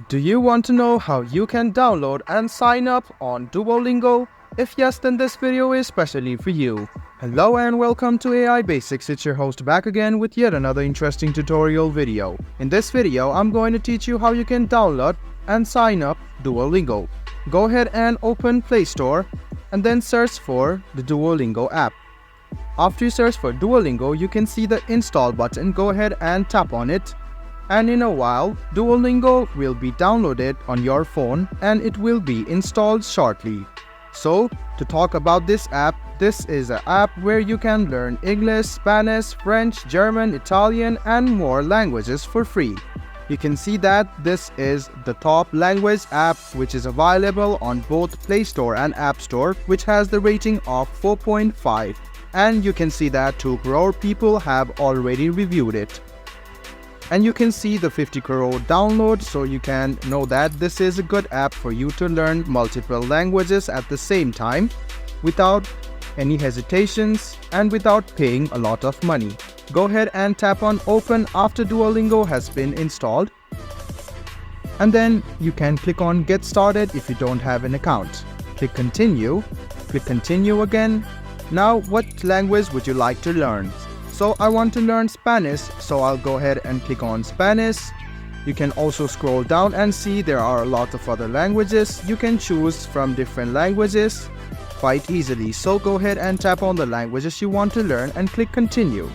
Do you want to know how you can download and sign up on Duolingo? If yes, then this video is specially for you. Hello and welcome to AI Basics. It's your host back again with yet another interesting tutorial video. In this video, I'm going to teach you how you can download and sign up Duolingo. Go ahead and open Play Store and then search for the Duolingo app. After you search for Duolingo, you can see the install button. Go ahead and tap on it. And in a while, Duolingo will be downloaded on your phone and it will be installed shortly. So, to talk about this app, this is an app where you can learn English, Spanish, French, German, Italian and more languages for free. You can see that this is the top language app which is available on both Play Store and App Store, which has the rating of 4.5. And you can see that 2 crore people have already reviewed it. And you can see the 50 crore download, so you can know that this is a good app for you to learn multiple languages at the same time without any hesitations and without paying a lot of money. Go ahead and tap on open after Duolingo has been installed. And then you can click on get started if you don't have an account. Click continue again. Now what language would you like to learn? So I want to learn Spanish, so I'll go ahead and click on Spanish. You can also scroll down and see there are a lot of other languages. You can choose from different languages quite easily. So go ahead and tap on the languages you want to learn and click continue.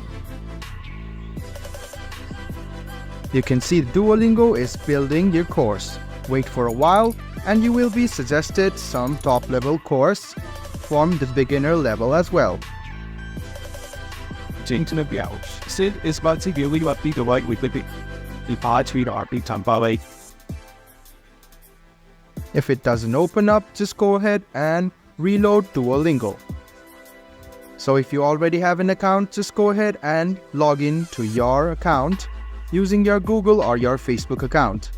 You can see Duolingo is building your course. Wait for a while and you will be suggested some top level course from the beginner level as well. Sid is about to give you a bit of like with the parts we are big time ballet. If it doesn't open up, just go ahead and reload Duolingo. So if you already have an account, just go ahead and log in to your account using your Google or your Facebook account.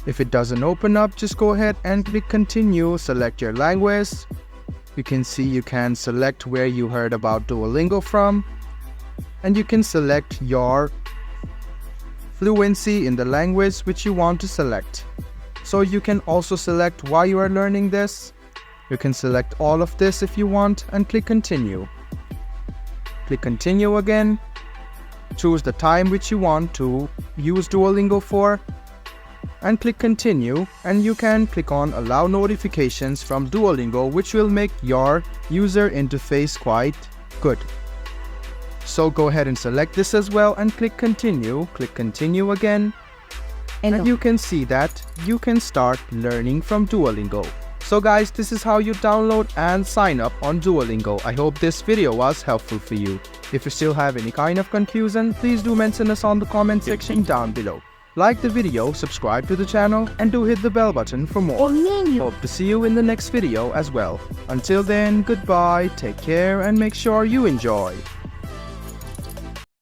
If it doesn't open up, just go ahead and click continue, select your language. You can see you can select where you heard about Duolingo from, and you can select your fluency in the language which you want to select. So you can also select why you are learning this. You can select all of this if you want and click continue. Click continue again. Choose the time which you want to use Duolingo for and click continue, and you can click on allow notifications from Duolingo, which will make your user interface quite good. So go ahead and select this as well and click continue again, and you can see that you can start learning from Duolingo. So guys, this is how you download and sign up on Duolingo. I hope this video was helpful for you. If you still have any kind of confusion, please do mention us on the comment section down below. Like the video, subscribe to the channel, and do hit the bell button for more. Hope to see you in the next video as well. Until then, goodbye, take care, and make sure you enjoy.